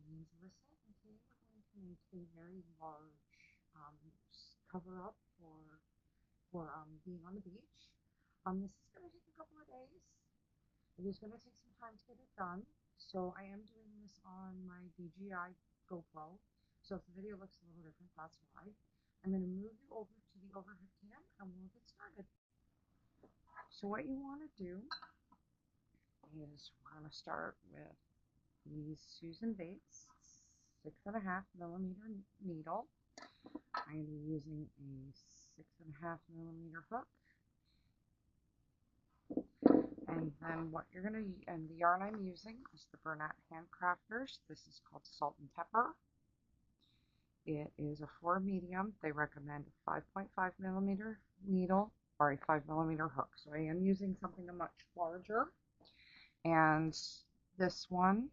name's Alyssa, and today we're going to make a very large cover up for being on the beach. This is going to take a couple of days. It is going to take some time to get it done. So I am doing this on my DJI GoPro. So if the video looks a little different, that's why. I'm going to move you over to the overhead cam and we'll get started. So what you want to do is we're going to start with these Susan Bates 6.5mm needle. I'm using a 6.5mm hook. And then what you're going to, and the yarn I'm using is the Bernat Handcrafters. This is called Salt and Pepper. It is a 4 medium. They recommend a 5.5mm needle or a 5mm hook. So I am using something much larger. And this one,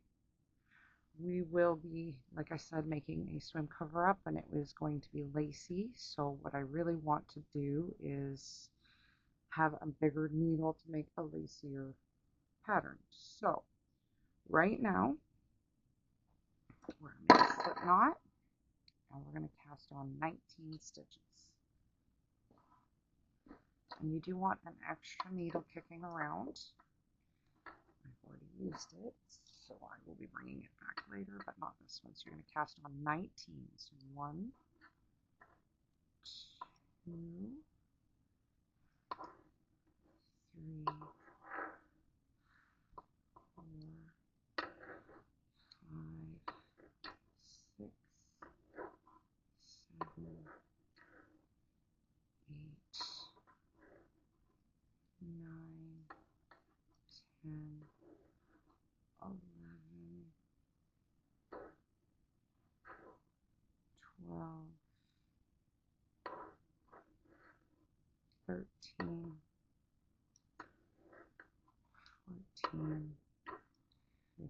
we will be, like I said, making a swim cover up, and it is going to be lacy. So what I really want to do is have a bigger needle to make a lacier pattern. So right now we're going to make a slip knot, and we're going to cast on 19 stitches. And you do want an extra needle kicking around. I've already used it, so I will be bringing it back later, but not this one. So you're going to cast on 19. So 1, 2, 3, 4, 5, 6, 7, 8, 9, 10, 11, 12, 13, 14, 15,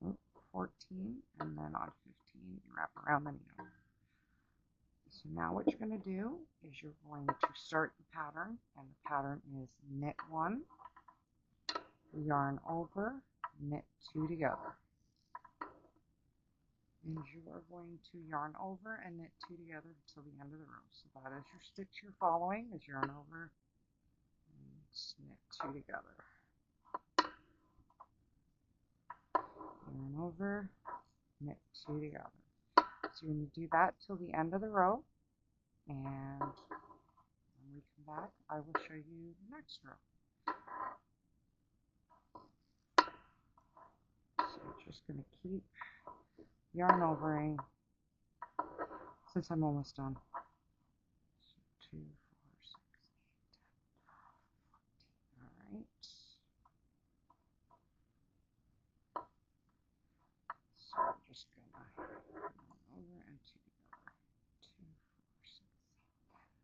oh, 14, and then on 15 you wrap around the needle. So now what you're going to do is you're going to start the pattern, and the pattern is knit 1, yarn over, knit 2 together. And you are going to yarn over and knit 2 together until the end of the row. So that is your stitch you're following, is yarn over and knit 2 together. Yarn over, knit 2 together. So you're going to do that till the end of the row, and when we come back I will show you the next row. So you're just going to keep yarn overing since I'm almost done. So 2, 4, 6, 8, 10, 12, 14. All right. So I'm just gonna yarn over and 2 together. 2, 4, 6, 8, 10, 12,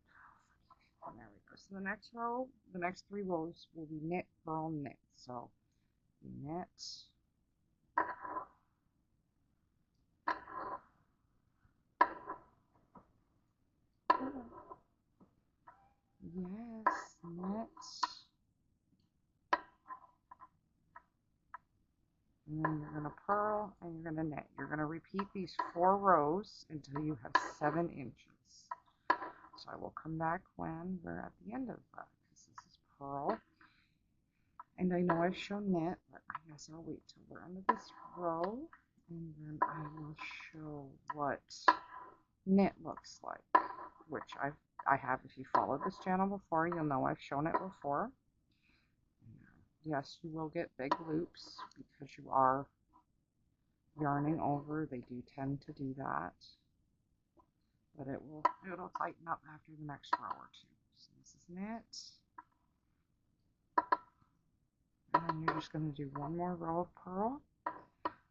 14. And there we go. So the next row, the next 3 rows will be knit, purl, knit. So knit. Yes, knit. And then you're going to purl and you're going to knit. You're going to repeat these 4 rows until you have 7 inches. So I will come back when we're at the end of that, because this is purl. And I know I've shown knit, but I guess I'll wait till we're end of this row, and then I will show what knit looks like, which I have. If you followed this channel before, you'll know I've shown it before. Yes, you will get big loops because you are yarning over. They do tend to do that, but it'll tighten up after the next row or 2. So this is knit, and then you're just going to do 1 more row of purl,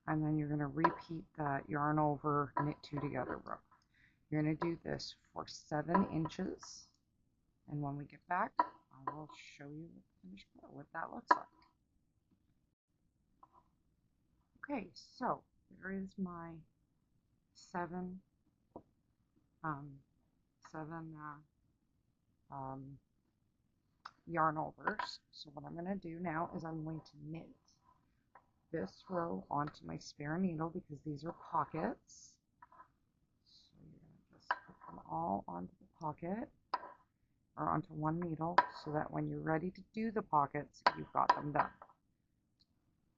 and then you're going to repeat that yarn over, knit 2 together row. You're going to do this for 7 inches, and when we get back I will show you the finished row, what that looks like. Okay, so there is my 7 yarn overs. So what I'm going to do now is I'm going to knit this row onto my spare needle because these are pockets. So you're going to just put them all onto the pocket or onto one needle so that when you're ready to do the pockets, you've got them done.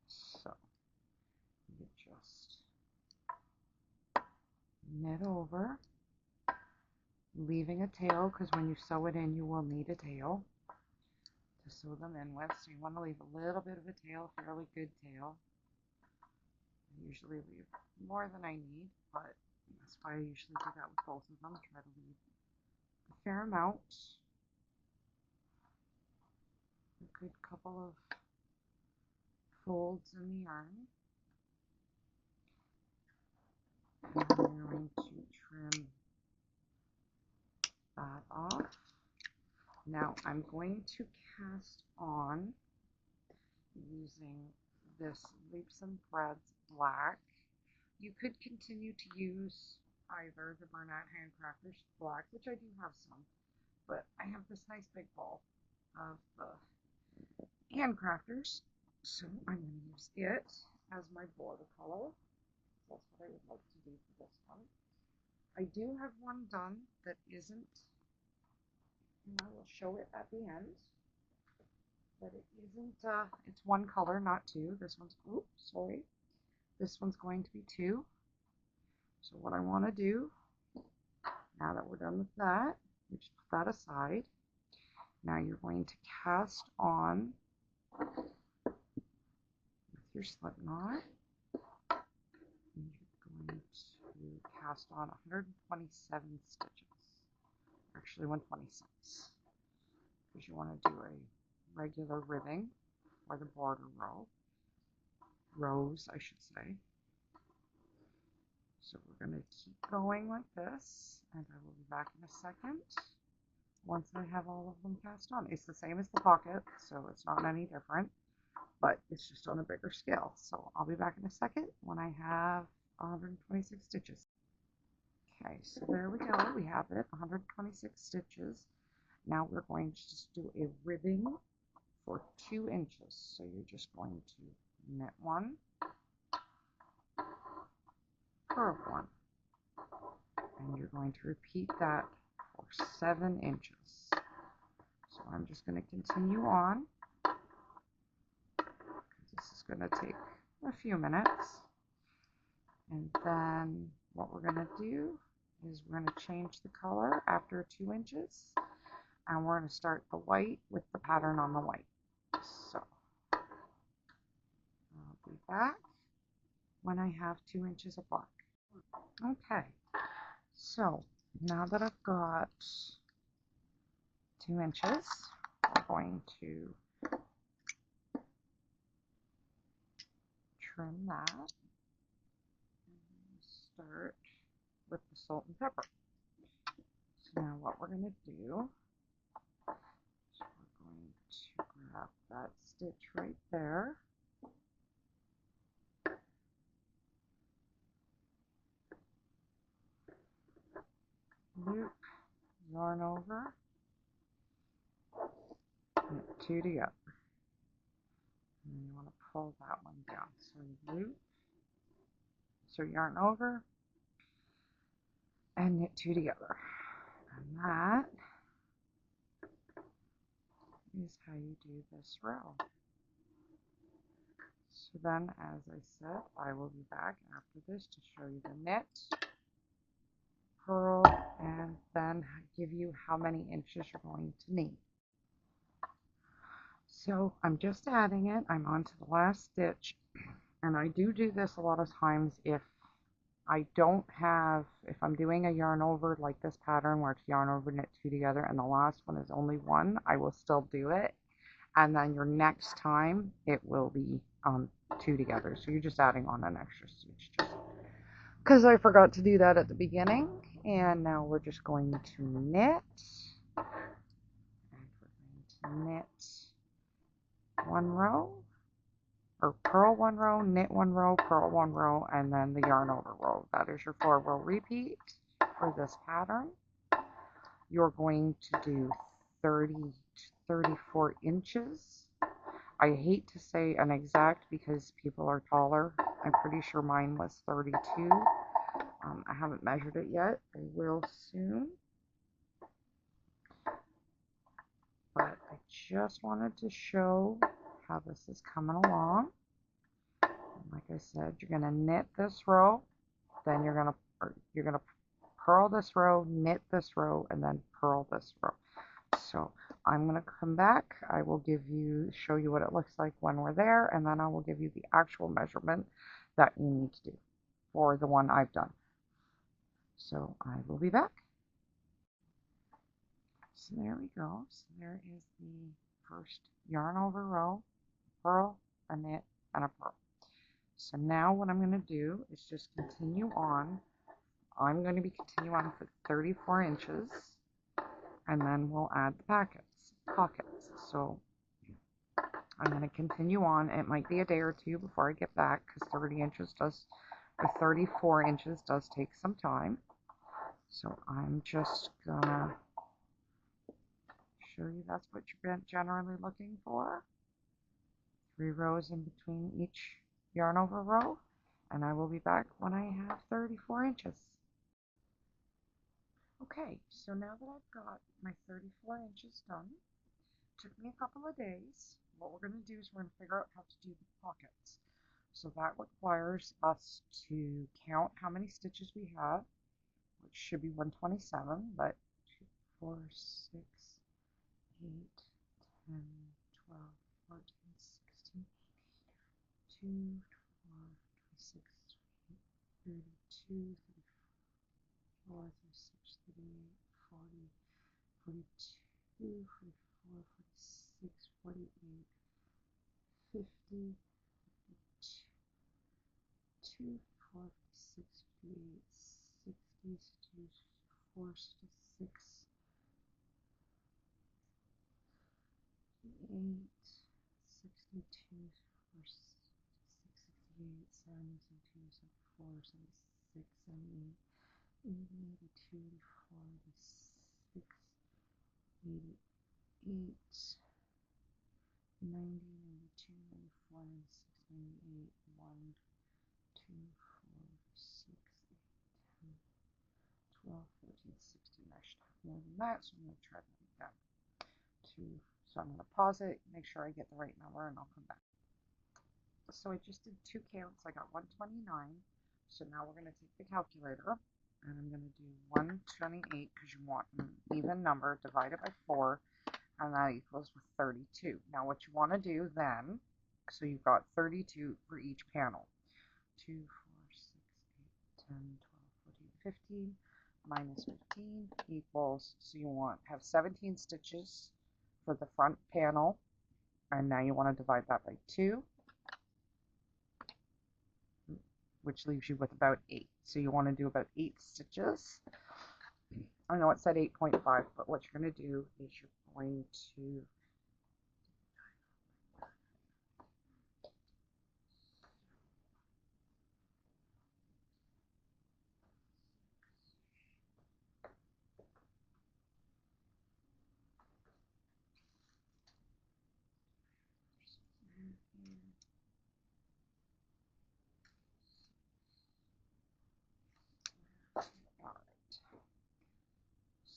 So you just knit over, leaving a tail because when you sew it in, you will need a tail to sew them in with. So you want to leave a little bit of a tail, a fairly good tail. I usually leave more than I need, but that's why I usually do that with both of them. Try to leave a fair amount. A good couple of folds in the yarn. And I'm going to trim that off. Now I'm going to cast on using this Leaps and Threads black. You could continue to use either the Bernat Handcrafters black, which I do have some, but I have this nice big ball of the Handcrafters, so I'm going to use it as my border color. That's what I would like to do for this one. I do have one done that isn't, and I will show it at the end, but it isn't, it's one color, not two. This one's, oops, sorry. This one's going to be two. So what I want to do, now that we're done with that, we just put that aside. Now you're going to cast on with your slip knot. And you're going to cast on 127 stitches. Actually 126. Because you want to do a regular ribbing for the border rows, I should say. So we're going to keep going like this, and I will be back in a second once I have all of them cast on. It's the same as the pocket, so it's not any different, but it's just on a bigger scale. So I'll be back in a second when I have 126 stitches. Okay, so there we go. We have it, 126 stitches. Now we're going to just do a ribbing for 2 inches. So you're just going to knit one, purl one, and you're going to repeat that for 7 inches. So I'm just going to continue on. This is going to take a few minutes. And then what we're going to do is we're going to change the color after 2 inches. And we're going to start the white with the pattern on the white. So I'll be back when I have 2 inches of black. Okay, so now that I've got 2 inches, we're going to trim that and start with the salt and pepper. So now what we're going to do is we're going to grab that stitch right there. Loop, yarn over, knit 2 together. And you want to pull that one down. So you loop, so yarn over, and knit 2 together. And that is how you do this row. So then, as I said, I will be back after this to show you the knit, purl, and then give you how many inches you're going to need. So I'm just adding it. I'm on to the last stitch, and I do this a lot of times if I don't have, if I'm doing a yarn over like this pattern where it's yarn over, knit 2 together, and the last one is only 1, I will still do it. And then your next time it will be 2 together. So you're just adding on an extra stitch just because I forgot to do that at the beginning. And now we're just going to knit. And we're going to knit 1 row, or purl 1 row, knit 1 row, purl 1 row, and then the yarn over row. That is your 4 row repeat for this pattern. You're going to do 30 to 34 inches I hate to say an exact because people are taller. I'm pretty sure mine was 32. I haven't measured it yet. I will soon. But I just wanted to show how this is coming along. And like I said, you're going to knit this row, then you're going to purl this row, knit this row, and then purl this row. So I'm going to come back. I will show you what it looks like when we're there, and then I will give you the actual measurement that you need to do for the one I've done. So I will be back. So there we go. So there is the first yarn over row, purl, a knit, and a purl. So now what I'm going to do is just continue on. I'm going to be continuing on for 34 inches, and then we'll add the pockets. So I'm going to continue on. It might be a day or two before I get back because 34 inches does take some time. So I'm just gonna show you that's what you're generally looking for. 3 rows in between each yarn over row, and I will be back when I have 34 inches. Okay, so now that I've got my 34 inches done, it took me a couple of days. What we're going to do is we're going to figure out how to do the pockets. So that requires us to count how many stitches we have, which should be 127, but 2, 4, 6, 8, 10, 12, 14, 16, 2, 12, 26, 32, 34, 36, 38, 40, 42, 44, 46, 48, 50, 52, 4, 56, 58, 60, 64, 66, 8, 62, 68, 70, 72, 74, 76, 78, 80, 82, 84, 86, 88, 90, 92, 94, 96, 98, 1, 2, 4, 6, 8, 10, 12, 14, 16. I should have more than that, so I'm going to try to make that 2. So I'm going to pause it, make sure I get the right number, and I'll come back. So I just did 2 counts. I got 129. So now we're going to take the calculator, and I'm going to do 128 because you want an even number divided by 4, and that equals 32. Now what you want to do then, so you've got 32 for each panel. 2, 4, 6, 8, 10, 12, 14, 15 minus 15 equals, so you have 17 stitches for the front panel, and now you want to divide that by 2, which leaves you with about 8. So you want to do about 8 stitches. I know it said 8.5, but what you're going to do is you're going to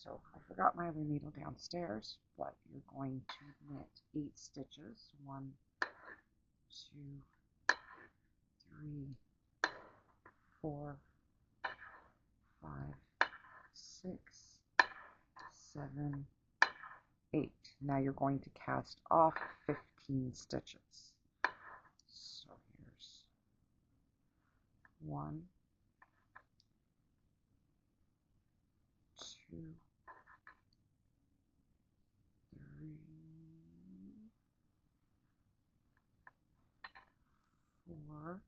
So I forgot my other needle downstairs, but you're going to knit 8 stitches. 1, 2, 3, 4, 5, 6, 7, 8. Now you're going to cast off 15 stitches. So here's 1, 2, 3, 4,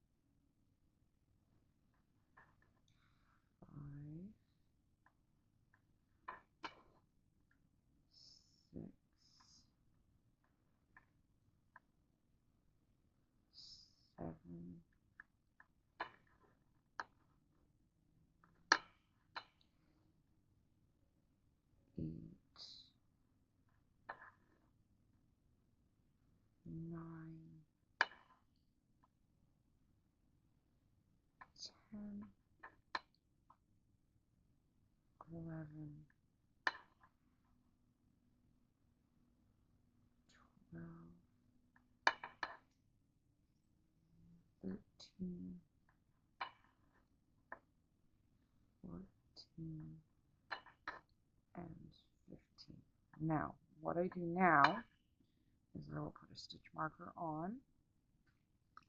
5, 6, 7, 8, 9, 10, 11, 12, 13, 14, and 15. Now, what I do now is I will put a stitch marker on.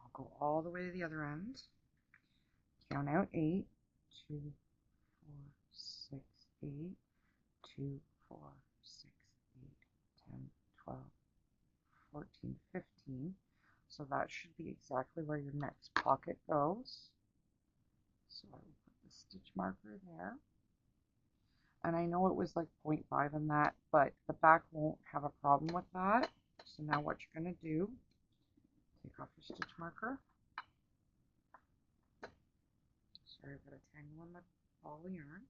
I'll go all the way to the other end. Count out 8, 2, 4, 6, 8, 2, 4, 6, 8, 10, 12, 14, 15. So that should be exactly where your next pocket goes. So I will put the stitch marker there. And I know it was like 0.5 in that, but the back won't have a problem with that. So now what you're going to do, take off your stitch marker. Sorry, I've got a tangle in the ball of yarn.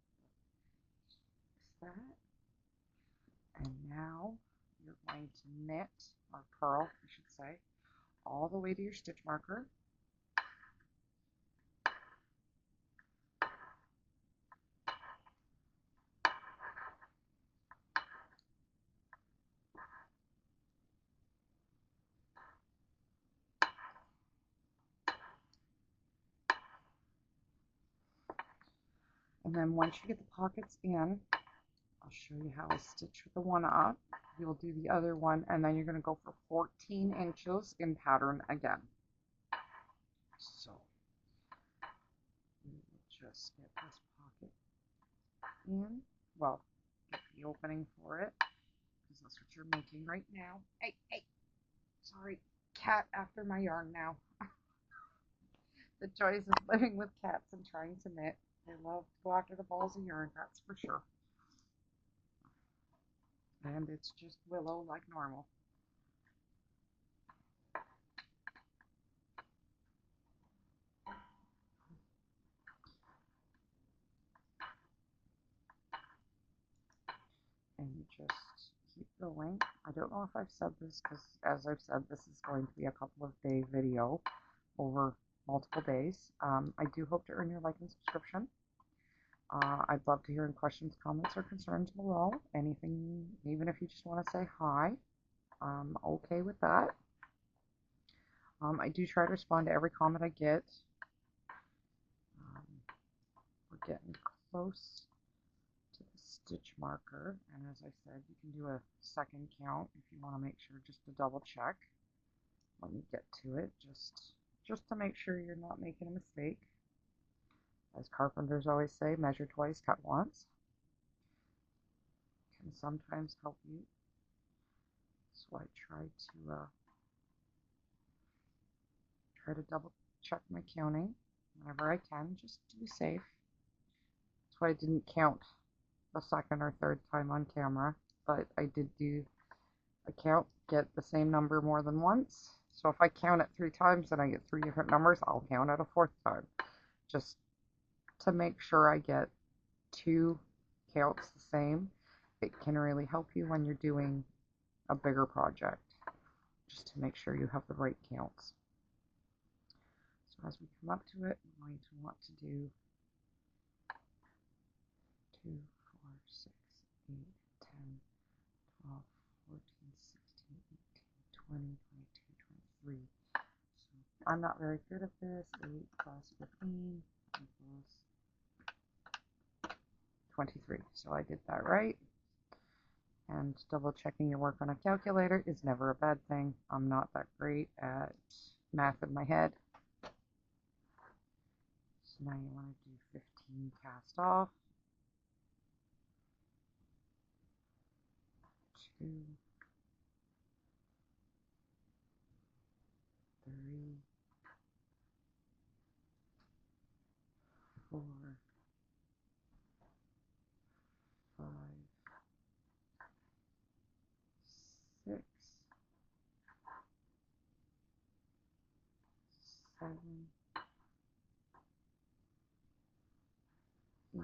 Fix that. And now you're going to knit, or purl, I should say, all the way to your stitch marker. And then once you get the pockets in, I'll show you how I stitch the one up. You'll do the other one, and then you're going to go for 14 inches in pattern again. So we will just get this pocket in. Well, get the opening for it, because that's what you're making right now. Hey, hey, sorry, cat after my yarn now. The joys of living with cats and trying to knit. They love to go after the balls of yarn, that's for sure. And it's just willow like normal. And you just keep going. I don't know if I've said this, because as I've said, this is going to be a couple of day video over multiple days. I do hope to earn your like and subscription. I'd love to hear any questions, comments, or concerns below. Anything, even if you just want to say hi, I'm okay with that. I do try to respond to every comment I get. We're getting close to the stitch marker, and as I said, you can do a second count if you want to make sure, just to double check when you get to it, just to make sure you're not making a mistake. As carpenters always say, measure twice, cut once. Can sometimes help you. So I try to double check my counting whenever I can, just to be safe. That's why I didn't count the second or third time on camera, but I did do a count, get the same number more than once. So if I count it 3 times and I get 3 different numbers, I'll count it a 4th time, just to make sure I get 2 counts the same. It can really help you when you're doing a bigger project, just to make sure you have the right counts. So as we come up to it, we're going to want to do 2, 4, 6, 8, 10, 12, 14, 16, 18, 20, 22, 23. So I'm not very good at this. 8 plus 15 equals 23. So I did that right. And double checking your work on a calculator is never a bad thing. I'm not that great at math in my head. So now you want to do 15 cast off. 2, 3, 4, 5, 6, 7, 8,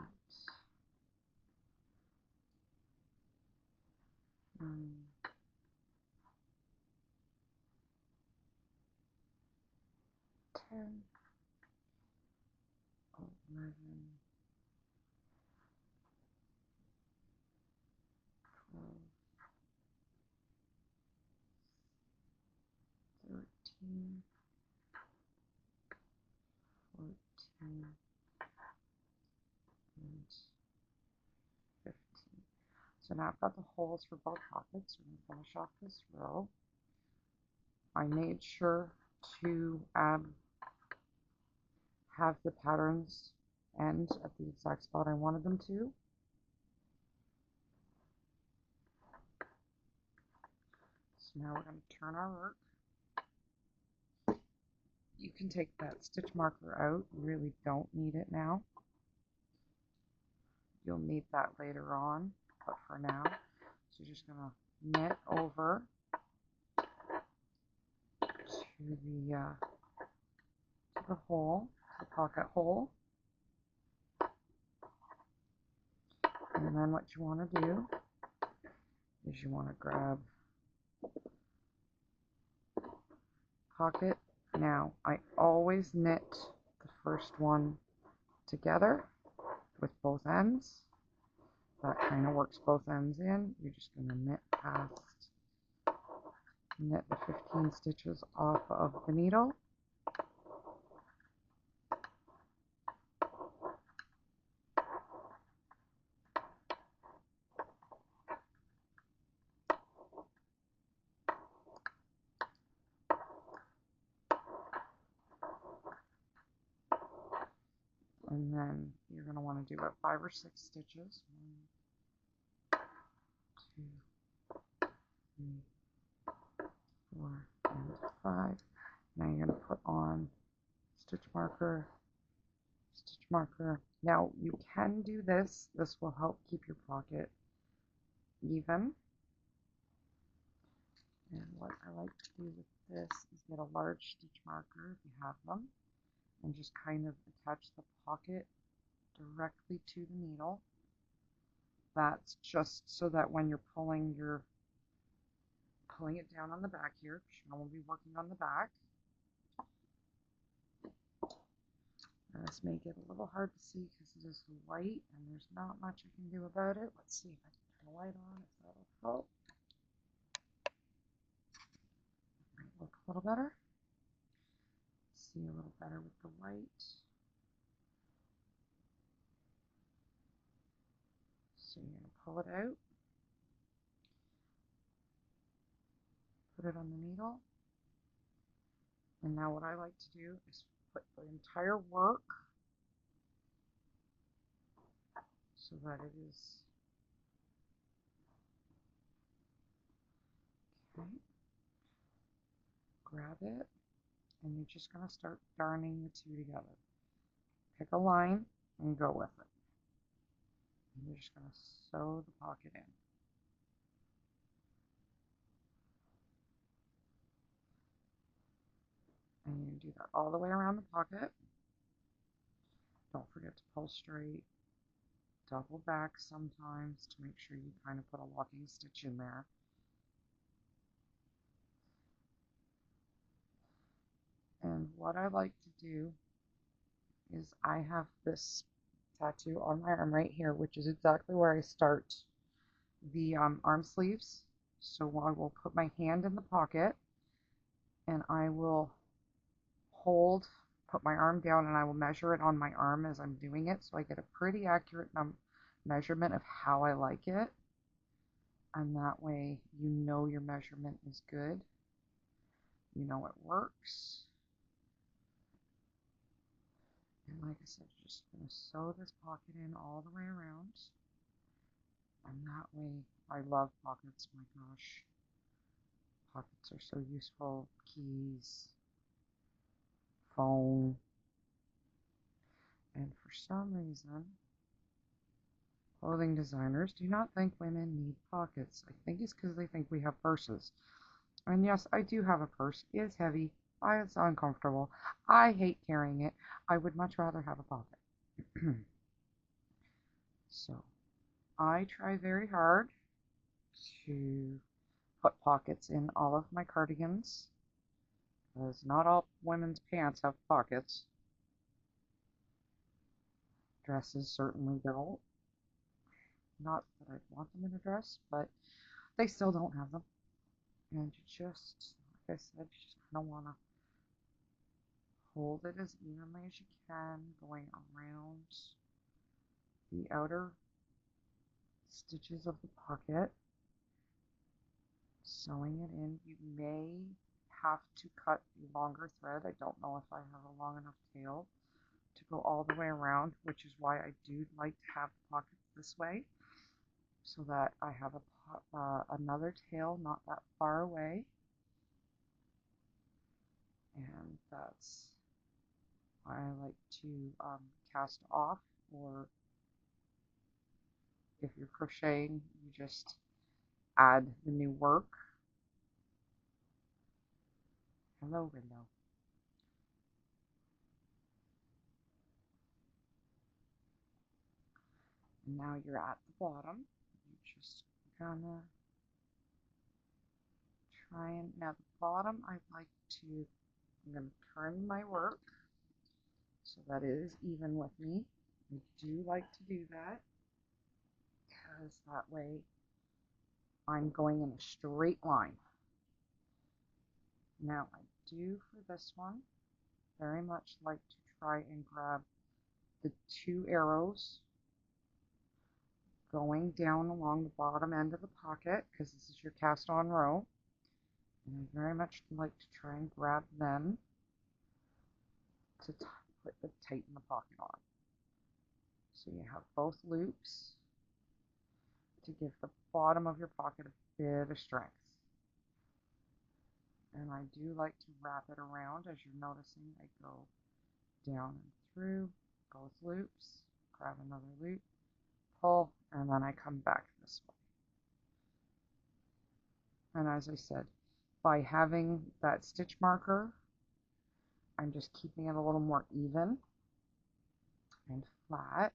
9, 10, 11, 12, 13, 14, and 15. So now I've got the holes for both pockets. We're going to finish off this row. I made sure to have the patterns end at the exact spot I wanted them to. So now we're going to turn our work. You can take that stitch marker out. You really don't need it now. You'll need that later on, but for now, so you're just going to knit over to the hole, the pocket hole. And then what you want to do is you want to grab pocket. Now, I always knit the first one together with both ends. That kind of works both ends in. You're just going to knit the 15 stitches off of the needle. And then you're going to want to do about 5 or 6 stitches. 1, 2, 3, 4, and 5. Now you're going to put on stitch marker, stitch marker. Now you can do this. This will help keep your pocket even. And what I like to do with this is get a large stitch marker if you have them, and just kind of attach the pocket directly to the needle. That's just so that when you're pulling it down on the back here, Sharon will be working on the back. This may get a little hard to see because it is white and there's not much I can do about it. Let's see if I can put the light on, if that'll help. Might look a little better. See a little better with the white. So you're going to pull it out, put it on the needle, and now what I like to do is put the entire work so that it is okay. Grab it, and you're just going to start darning the two together. Pick a line and go with it. And you're just going to sew the pocket in. And you do that all the way around the pocket. Don't forget to pull straight. Double back sometimes to make sure you kind of put a locking stitch in there. And what I like to do is I have this tattoo on my arm right here, which is exactly where I start the arm sleeves. So I will put my hand in the pocket and I will put my arm down, and I will measure it on my arm as I'm doing it, so I get a pretty accurate measurement of how I like it. And that way you know your measurement is good. You know it works. And like I said, you're just going to sew this pocket in all the way around. And that way, I love pockets, my gosh. Pockets are so useful. Keys, phone. And for some reason, clothing designers do not think women need pockets. I think it's because they think we have purses. And yes, I do have a purse. It is heavy. It's uncomfortable. I hate carrying it. I would much rather have a pocket. So, I try very hard to put pockets in all of my cardigans, because not all women's pants have pockets. Dresses certainly don't. Not that I'd want them in a dress, but they still don't have them. And you just, like I said, you just kind of want to hold it as evenly as you can, going around the outer stitches of the pocket, sewing it in. You may have to cut a longer thread. I don't know if I have a long enough tail to go all the way around, which is why I do like to have the pockets this way, so that I have another tail not that far away. And that's why I like to cast off, or if you're crocheting, you just add the new work. Hello, window. And now you're at the bottom. You're just gonna try and, now the bottom, I'm gonna turn my work so that it is even with me. I do like to do that because that way I'm going in a straight line. Now I do for this one very much like to try and grab the two arrows going down along the bottom end of the pocket, because this is your cast on row, and I very much like to try and grab them to tighten the pocket on. So you have both loops to give the bottom of your pocket a bit of strength. And I do like to wrap it around. As you're noticing, I go down and through both loops, grab another loop, pull, and then I come back this way. And as I said, by having that stitch marker, I'm just keeping it a little more even and flat.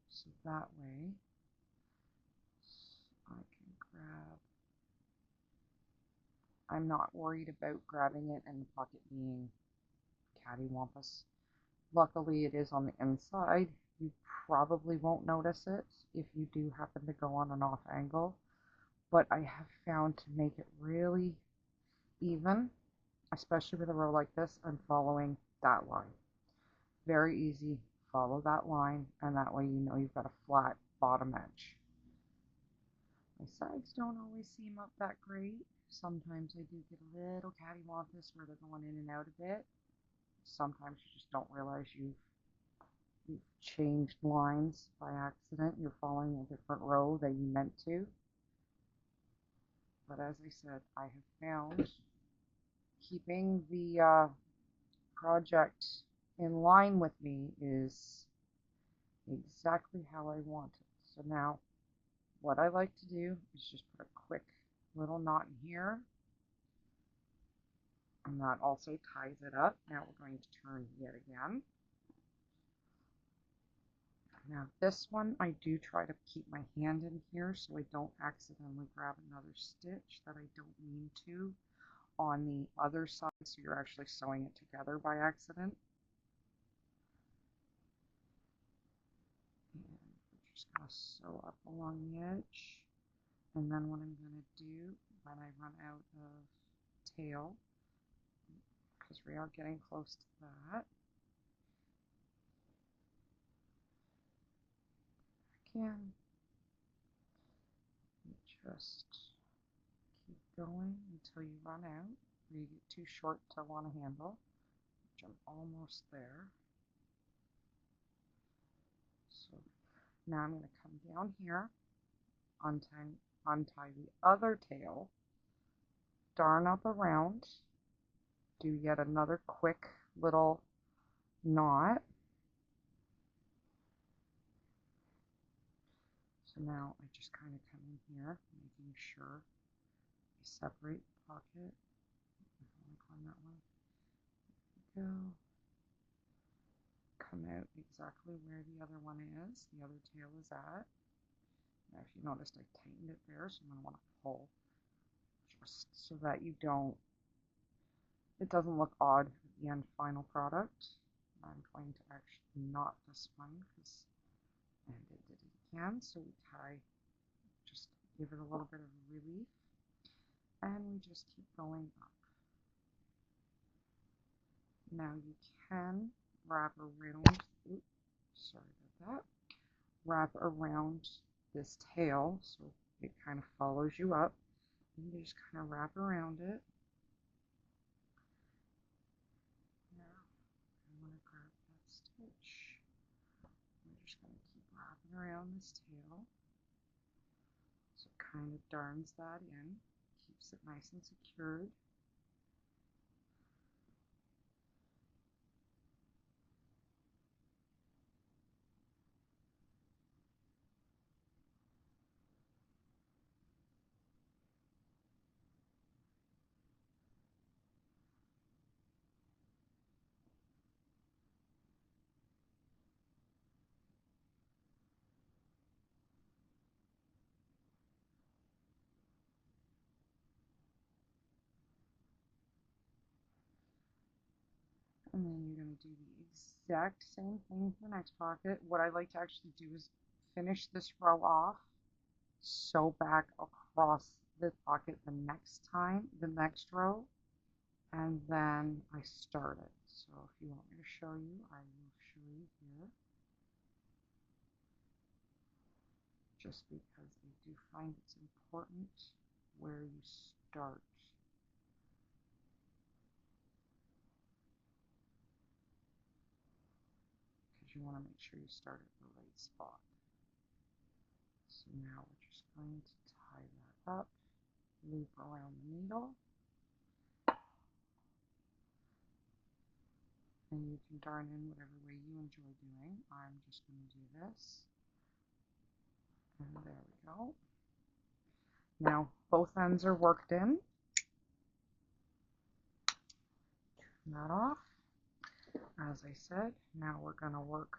So that way I can grab, I'm not worried about grabbing it and the pocket being cattywampus. Luckily it is on the inside. You probably won't notice it if you do happen to go on an off angle, but I have found to make it really even, especially with a row like this, I'm following that line. Very easy, follow that line, and that way you know you've got a flat bottom edge. My sides don't always seem up that great. Sometimes I do get a little cattywampus where they're going in and out a bit. Sometimes you just don't realize you've changed lines by accident. You're following a different row than you meant to. But as I said, I have found keeping the project in line with me is exactly how I want it. So now what I like to do is just put a quick little knot in here, and that also ties it up. Now we're going to turn yet again. Now this one, I do try to keep my hand in here so I don't accidentally grab another stitch that I don't mean to on the other side, so you're actually sewing it together by accident. And we're just going to sew up along the edge. And then what I'm going to do when I run out of tail, because we are getting close to that, again, you just keep going until you run out, or you get too short to want to handle, which I'm almost there. So now I'm going to come down here, untie the other tail, darn up around, do yet another quick little knot. So now I just kind of come in here, making sure I separate the pocket. Climb that one. Go. Come out exactly where the other one is. The other tail is at. Now if you noticed, I tightened it there, so I'm going to want to pull just so that you don't, it doesn't look odd at the end final product. I'm going to actually knot this one because and it did it again. So we tie, just give it a little bit of relief, and we just keep going up. Now you can wrap around, oops, sorry about that, wrap around this tail so it kind of follows you up. And you just kind of wrap around it. Now I want to grab that stitch. I'm just going to keep wrapping around this tail. So it kind of darns that in, keeps it nice and secured. And then you're going to do the exact same thing for the next pocket. What I like to actually do is finish this row off, sew back across the pocket the next row, and then I start it. So if you want me to show you, I will show you here. Just because I do find it's important where you start. Because you want to make sure you start at the right spot. So now we're just going to tie that up, loop around the needle, and you can darn in whatever way you enjoy doing. I'm just going to do this, and there we go. Now both ends are worked in. Turn that off. As I said, now we're going to work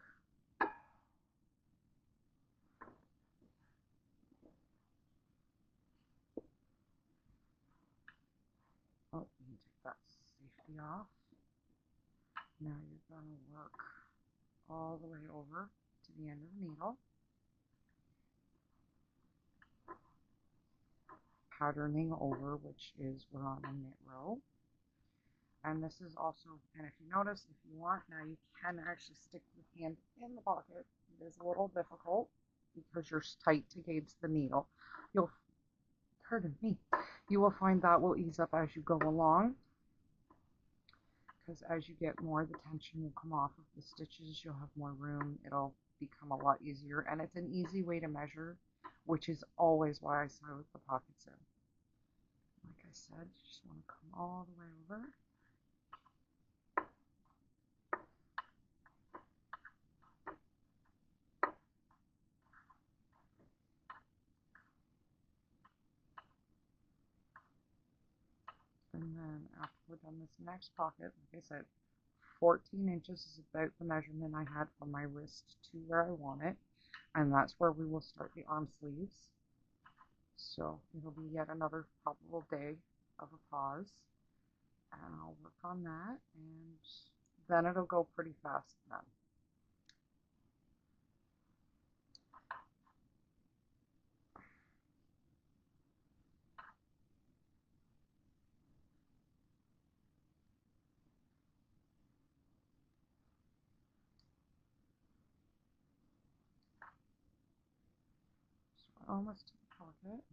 oh, you can take that safety off. Now you're going to work all the way over to the end of the needle, patterning over, which is we're on a knit row. And this is also, and if you notice, if you want, now you can actually stick your hand in the pocket. It is a little difficult because you're tight against the needle. Pardon me, you will find that will ease up as you go along, because as you get more, the tension will come off of the stitches. You'll have more room. It'll become a lot easier, and it's an easy way to measure, which is always why I sew with the pockets in. Like I said, you just want to come all the way over. And then after we're done this next pocket, like I said, 14 inches is about the measurement I had from my wrist to where I want it. And that's where we will start the arm sleeves. So it'll be yet another probable day of a pause. And I'll work on that, and then it'll go pretty fast then. So we're almost to the pocket.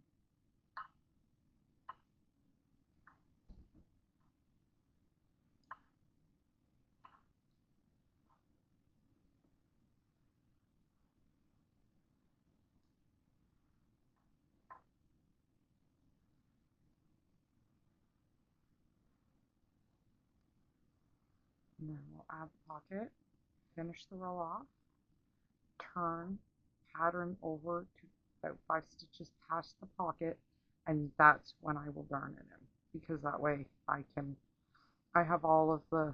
And then we'll add the pocket, finish the row off, turn, pattern over to about 5 stitches past the pocket, and that's when I will darn it in, because that way I have all of the,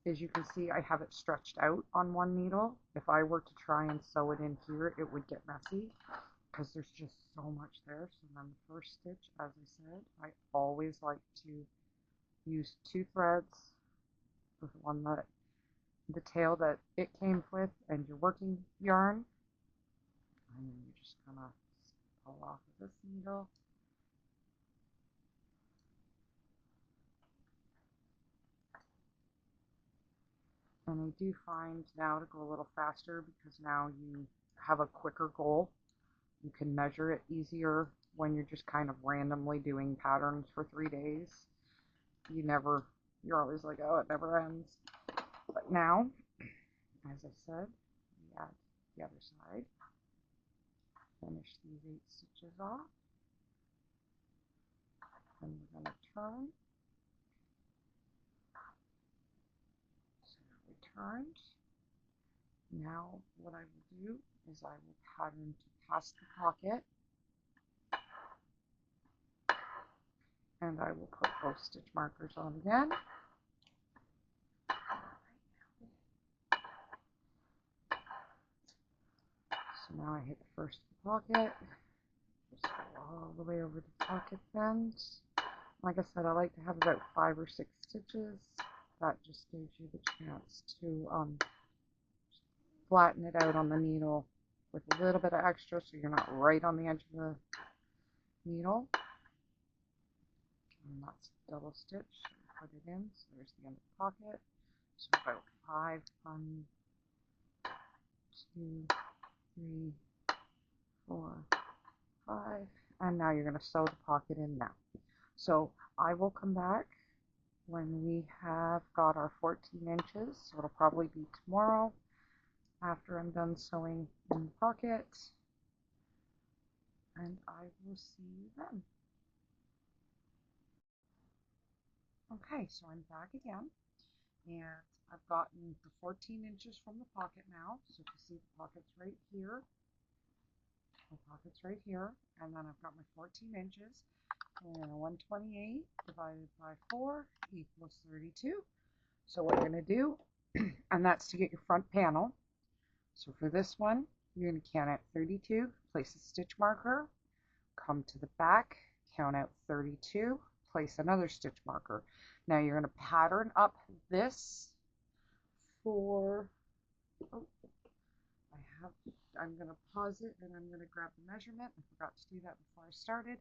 as you can see, I have it stretched out on one needle. If I were to try and sew it in here, it would get messy because there's just so much there. So then the first stitch, as I said, I always like to use 2 threads, the one that the tail that it came with and your working yarn. And then you're just gonna pull off of this needle. And I do find now to go a little faster because now you have a quicker goal. You can measure it easier when you're just kind of randomly doing patterns for 3 days. You're always like, oh, it never ends. But now, as I said, we add the other side. Finish these 8 stitches off. And we're going to turn. So we turned. Now what I will do is I will pattern to pass the pocket. And I will put both stitch markers on again. So now I hit the first pocket. Just go all the way over the pocket bend. Like I said, I like to have about 5 or 6 stitches. That just gives you the chance to flatten it out on the needle with a little bit of extra so you're not right on the edge of the needle. And that's double stitch. Put it in. So there's the end of the pocket. So about 5, 1, 2, 3, 4, 5. And now you're going to sew the pocket in now. So I will come back when we have got our 14 inches. So it'll probably be tomorrow after I'm done sewing in the pocket. And I will see you then. Okay, so I'm back again. And I've gotten the 14 inches from the pocket now. So you see the pocket's right here. The pocket's right here. And then I've got my 14 inches. And 128 divided by 4 equals 32. So what you're going to do, and that's to get your front panel. So for this one, you're going to count out 32, place a stitch marker, come to the back, count out 32, place another stitch marker. Now you're going to pattern up this for, I'm going to pause it and I'm going to grab the measurement. I forgot to do that before I started.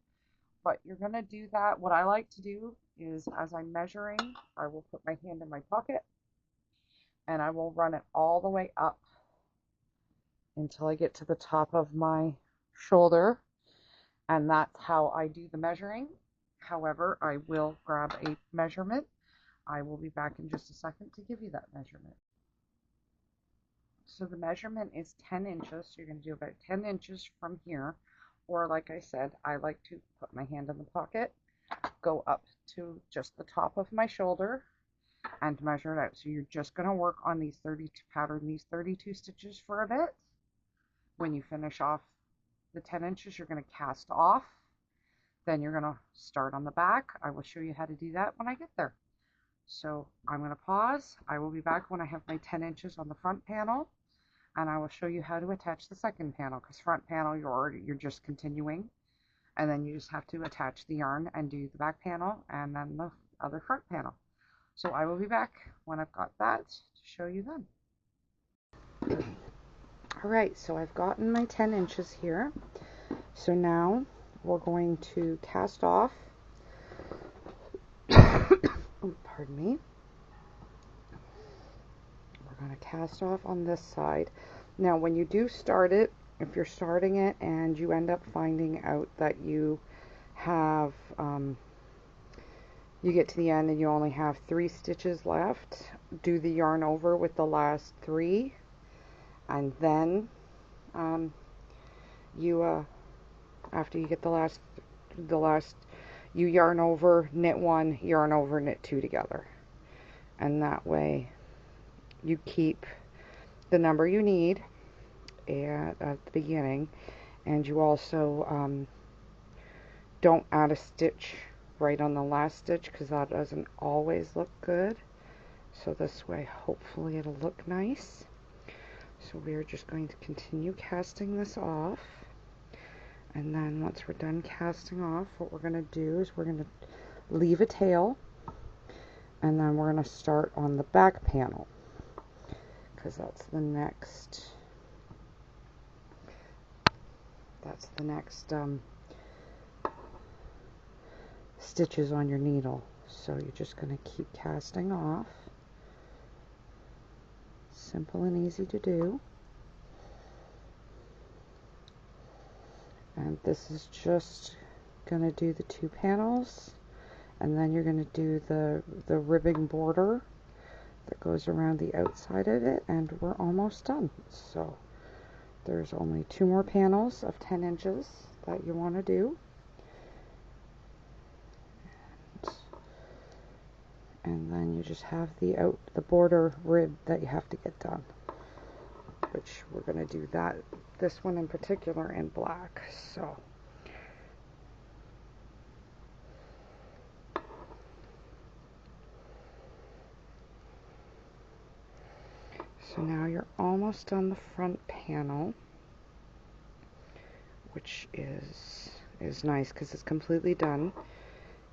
But you're going to do that. What I like to do is as I'm measuring, I will put my hand in my pocket and I will run it all the way up until I get to the top of my shoulder. And that's how I do the measuring. However, I will grab a measurement. I will be back in just a second to give you that measurement. So the measurement is 10 inches. So you're going to do about 10 inches from here. Or like I said, I like to put my hand in the pocket, go up to just the top of my shoulder, and measure it out. So you're just going to work on these 32 stitches for a bit. When you finish off the 10 inches, you're going to cast off. Then you're going to start on the back. I will show you how to do that when I get there. So I'm going to pause. I will be back when I have my 10 inches on the front panel. And I will show you how to attach the second panel, because front panel you're just continuing, and then you just have to attach the yarn and do the back panel and then the other front panel. So I will be back when I've got that to show you then. Alright, so I've gotten my 10 inches here. So now we're going to cast off. Oh, pardon me. We're going to cast off on this side. Now when you do start it, if you're starting it and you end up finding out that you have, you get to the end and you only have 3 stitches left, do the yarn over with the last 3, and then after you get the last, you yarn over, knit 1, yarn over, knit 2 together. And that way you keep the number you need at the beginning, and you also don't add a stitch right on the last stitch, because that doesn't always look good. So this way hopefully it'll look nice. So we're just going to continue casting this off, and then once we're done casting off, what we're going to do is we're going to leave a tail, and then we're going to start on the back panel. because that's the next stitches on your needle. So you're just going to keep casting off. Simple and easy to do. And this is just going to do the 2 panels, and then you're going to do the ribbing border that goes around the outside of it, and we're almost done. So there's only 2 more panels of 10 inches that you want to do. And then you just have the border rib that you have to get done, which we're going to do this one in particular in black. So now you're almost on the front panel, which is nice because it's completely done.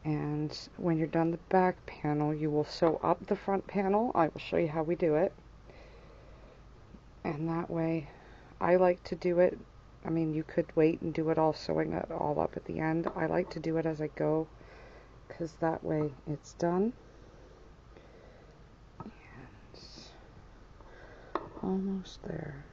And when you're done the back panel, you will sew up the front panel. I will show you how we do it. And that way, I like to do it, I mean, you could wait and do it all, sewing it all up at the end. I like to do it as I go, because that way it's done. And almost there.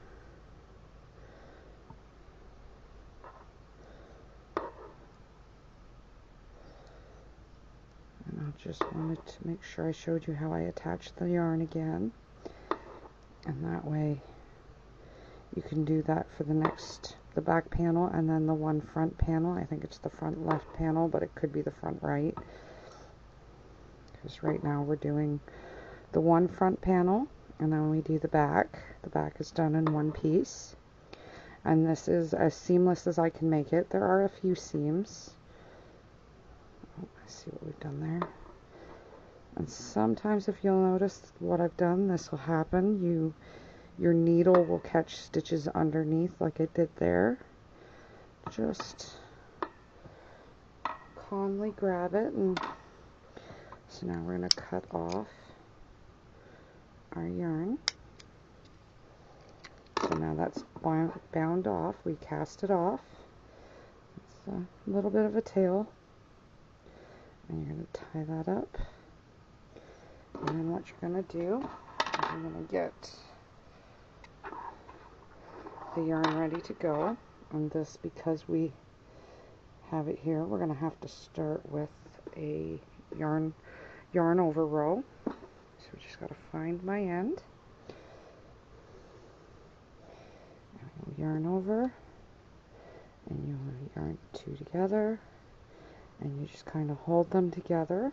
And I just wanted to make sure I showed you how I attached the yarn again. And that way you can do that for the back panel, and then the one front panel. I think it's the front left panel, but it could be the front right. Because right now we're doing the one front panel, and then we do the back. The back is done in one piece. And this is as seamless as I can make it. There are a few seams. Oh, let's see what we've done there. And sometimes, if you'll notice what I've done, this will happen. Your needle will catch stitches underneath like I did there. Just calmly grab it, and so now we're going to cut off our yarn. So now that's bound off. We cast it off. It's a little bit of a tail, and you're going to tie that up. And then what you're going to do is you're going to get the yarn ready to go. And this, because we have it here, we're going to have to start with a yarn over row. So we just got to find my end. And yarn over, and you'll yarn 2 together, and you just kind of hold them together.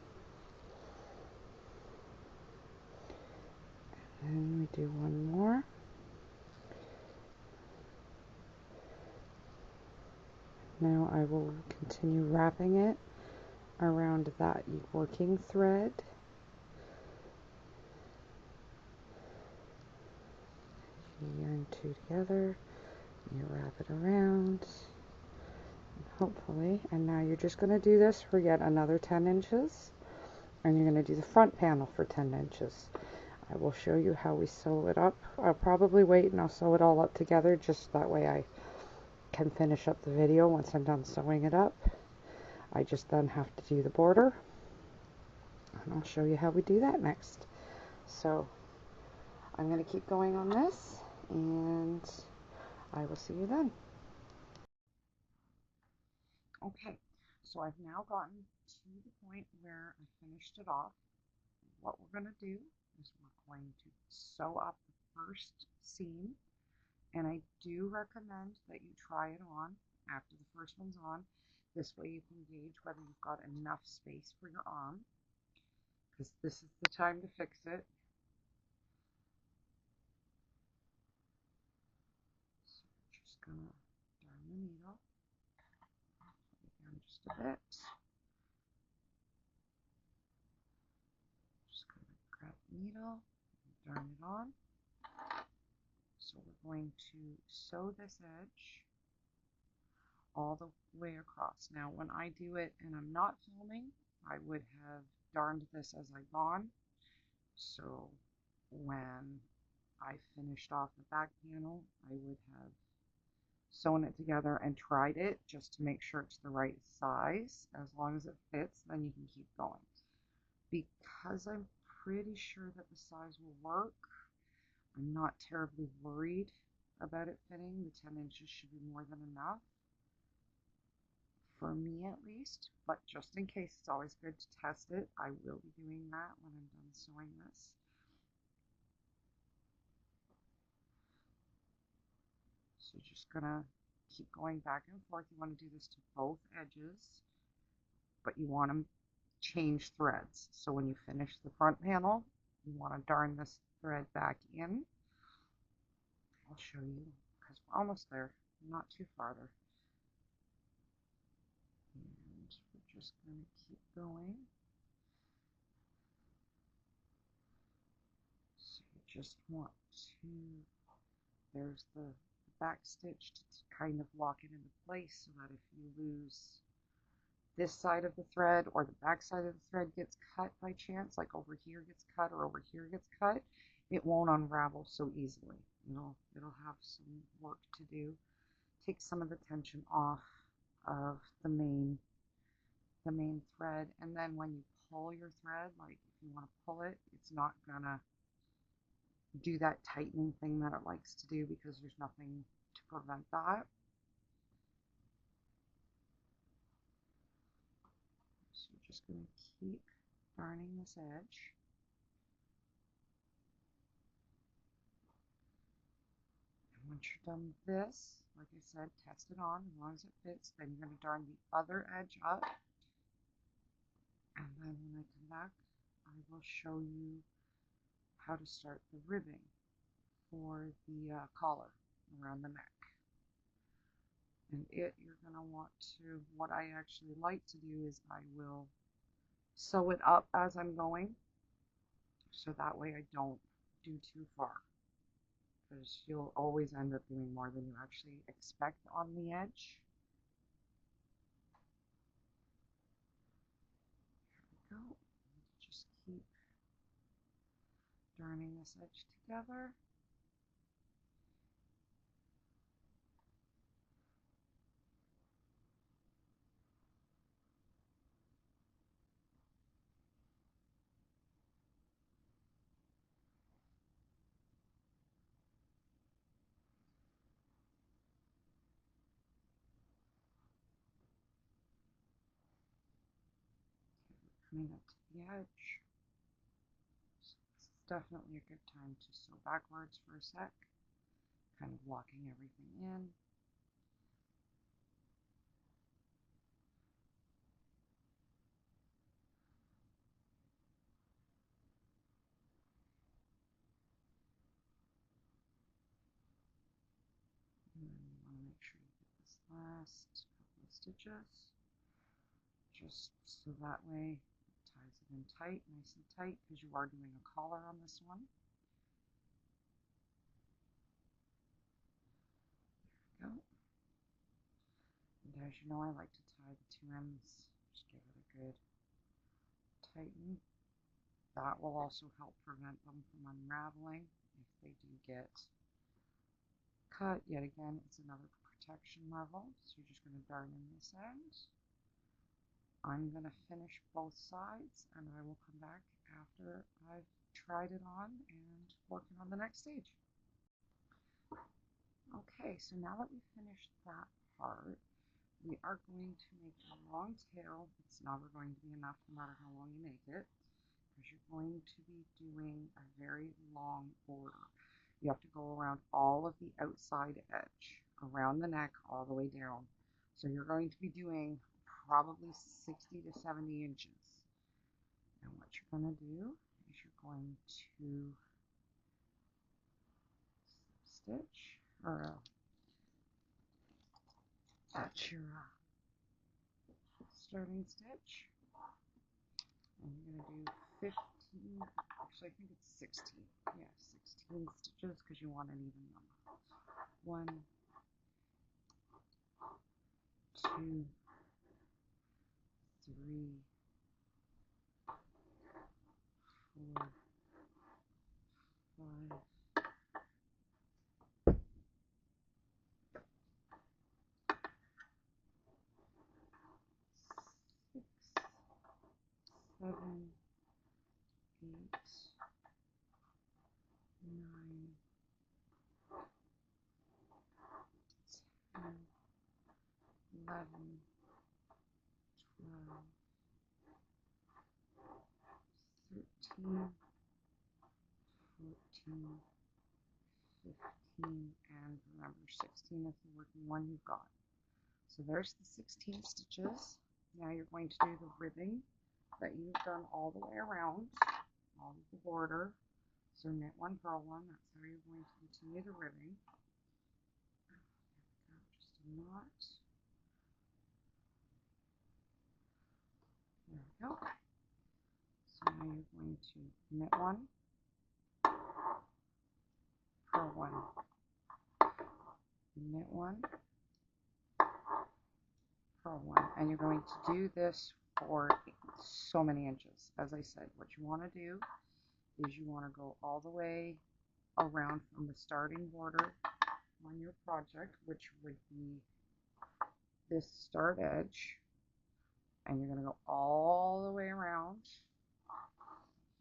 And then we do one more. Now I will continue wrapping it around that working thread. You yarn 2 together, you wrap it around, and hopefully, and now you're just going to do this for yet another 10 inches, and you're going to do the front panel for 10 inches. I will show you how we sew it up. I'll probably wait and I'll sew it all up together, just that way I can finish up the video once I'm done sewing it up. I just then have to do the border, and I'll show you how we do that next. So I'm going to keep going on this, and I will see you then. Okay, so I've now gotten to the point where I finished it off. What we're going to do is we're going to sew up the first seam, and I do recommend that you try it on after the first one's on. This way you can gauge whether you've got enough space for your arm, because this is the time to fix it. So we're just going to darn the needle down just a bit. Just going to grab the needle and darn it on. So we're going to sew this edge all the way across. Now when I do it and I'm not filming, I would have darned this as I've gone. So when I finished off the back panel, I would have sewn it together and tried it just to make sure it's the right size. As long as it fits, then you can keep going. Because I'm pretty sure that the size will work, I'm not terribly worried about it fitting. The 10 inches should be more than enough, for me at least, but just in case, it's always good to test it. I will be doing that when I'm done sewing this. So just gonna keep going back and forth. You want to do this to both edges, but you want to change threads. So when you finish the front panel, you want to darn this thread back in. I'll show you because we're almost there, not too farther. And we're just going to keep going. So you just want to, there's the back stitch to kind of lock it into place so that if you lose this side of the thread or the back side of the thread gets cut by chance, like over here gets cut or over here gets cut, it won't unravel so easily. It'll have some work to do. Take some of the tension off of the main thread, and then when you pull your thread, like if you want to pull it, it's not gonna do that tightening thing that it likes to do because there's nothing to prevent that. So you're just going to keep darning this edge. And once you're done with this, like I said, test it on. As long as it fits, then you're going to darn the other edge up. And then when I come back, I will show you how to start the ribbing for the collar around the neck. And you're going to want to, what I actually like to do is I will sew it up as I'm going, so that way I don't do too far, because you'll always end up doing more than you actually expect on the edge. Here we go. Just keep darning this edge together. Coming up to the edge. So this is definitely a good time to sew backwards for a sec, kind of locking everything in. And then you want to make sure you get this last couple of stitches, just so that way it ties it in tight, nice and tight, because you are doing a collar on this one. There we go. And as you know, I like to tie the two ends, just give it a good tighten. That will also help prevent them from unraveling if they do get cut. Yet again, it's another protection level. So you're just going to darn in this end. I'm going to finish both sides, and I will come back after I've tried it on and working on the next stage. Okay, so now that we've finished that part, we are going to make a long tail. It's never going to be enough no matter how long you make it, because you're going to be doing a very long border. You have to go around all of the outside edge, around the neck, all the way down. So you're going to be doing probably 60 to 70 inches. And what you're going to do is you're going to stitch, or that's your starting stitch. And you're going to do 15, actually I think it's 16. Yeah, 16 stitches because you want an even number. 1, 2, 3, 4, 5, 12, 13, 14, 15, and remember 16 is the working one you've got. So there's the 16 stitches. Now you're going to do the ribbing that you've done all the way around, all of the border. So knit one, purl one. That's how you're going to continue the ribbing. Just a knot. There we go. So now you're going to knit one, purl one, knit one, purl one, and you're going to do this for so many inches. As I said, what you want to do is you want to go all the way around from the starting border on your project, which would be this start edge, and you're going to go all the way around.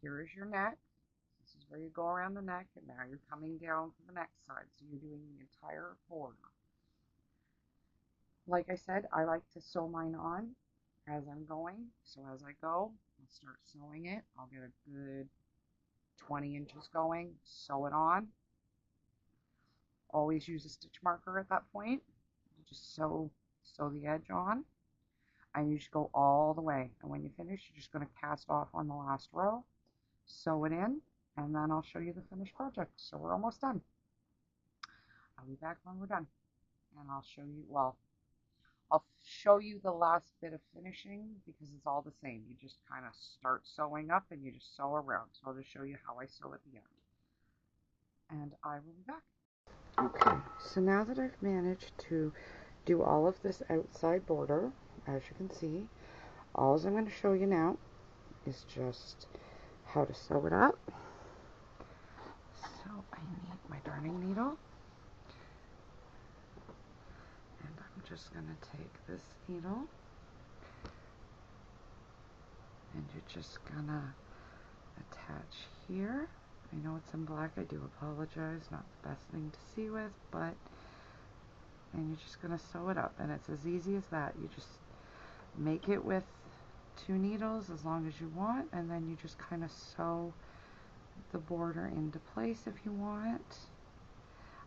Here is your neck. This is where you go around the neck, and now you're coming down to the next side, so you're doing the entire border. Like I said, I like to sew mine on as I'm going, so as I go, I'll start sewing it. I'll get a good 20 inches going, sew it on. Always use a stitch marker at that point. You just sew the edge on, and you just go all the way, and when you finish, you're just going to cast off on the last row, sew it in, and then I'll show you the finished project. So we're almost done. I'll be back when we're done, and I'll show you, well, I'll show you the last bit of finishing because it's all the same. You just kind of start sewing up and you just sew around. So I'll just show you how I sew at the end. And I will be back. Okay, so now that I've managed to do all of this outside border, as you can see, all I'm going to show you now is just how to sew it up. So I need my darning needle. Just going to take this needle and you're just going to attach here. I know it's in black, I do apologize, not the best thing to see with, but, and you're just going to sew it up, and it's as easy as that. You just make it with 2 needles as long as you want, and then you just kind of sew the border into place if you want.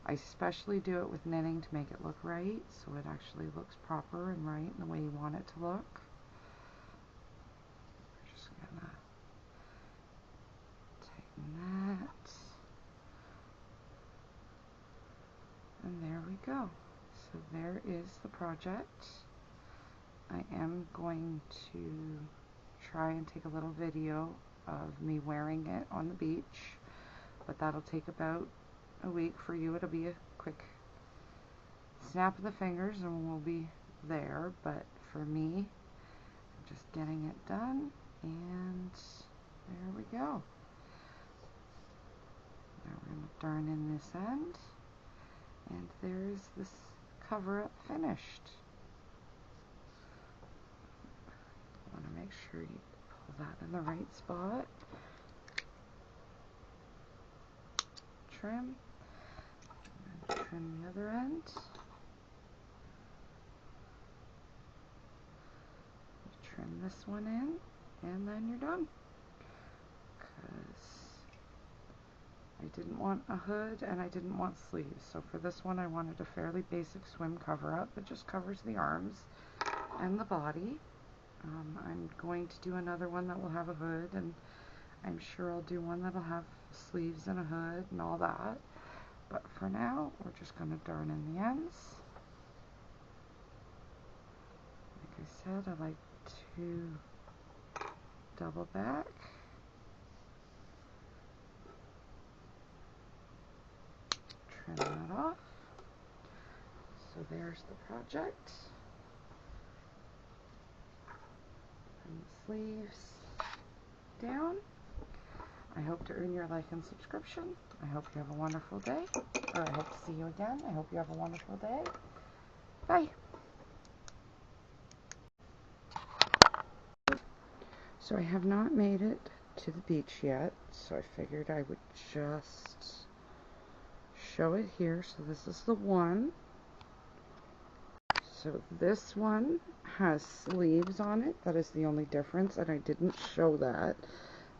I especially do it with knitting to make it look right, so it actually looks proper and right in the way you want it to look. We're just gonna tighten that. And there we go. So there is the project. I am going to try and take a little video of me wearing it on the beach, but that'll take about a week for you. It'll be a quick snap of the fingers and we'll be there, but for me, I'm just getting it done, and there we go. Now we're going to darn in this end, and there's this cover up finished. You want to make sure you pull that in the right spot. Trim. Trim the other end. Trim this one in, and then you're done. Because I didn't want a hood and I didn't want sleeves, so for this one I wanted a fairly basic swim cover up that just covers the arms and the body. I'm going to do another one that will have a hood, and I'm sure I'll do one that'll have sleeves and a hood and all that. But for now, we're just going to darn in the ends. Like I said, I like to double back. Trim that off. So there's the project. And the sleeves down. I hope to earn your like and subscription. I hope you have a wonderful day. Or I hope to see you again. I hope you have a wonderful day. Bye. So I have not made it to the beach yet, so I figured I would just show it here. So this is the one. So this one has sleeves on it. That is the only difference, and I didn't show that.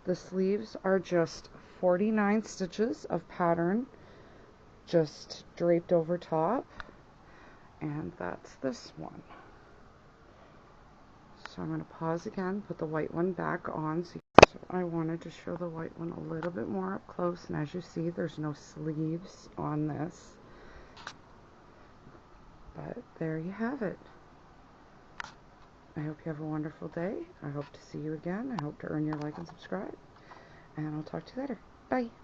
The sleeves are just 49 stitches of pattern just draped over top, and that's this one. So I'm going to pause again, put the white one back on. So I wanted to show the white one a little bit more up close, and as you see, there's no sleeves on this. But there you have it. I hope you have a wonderful day. I hope to see you again. I hope to earn your like and subscribe. And I'll talk to you later. Bye.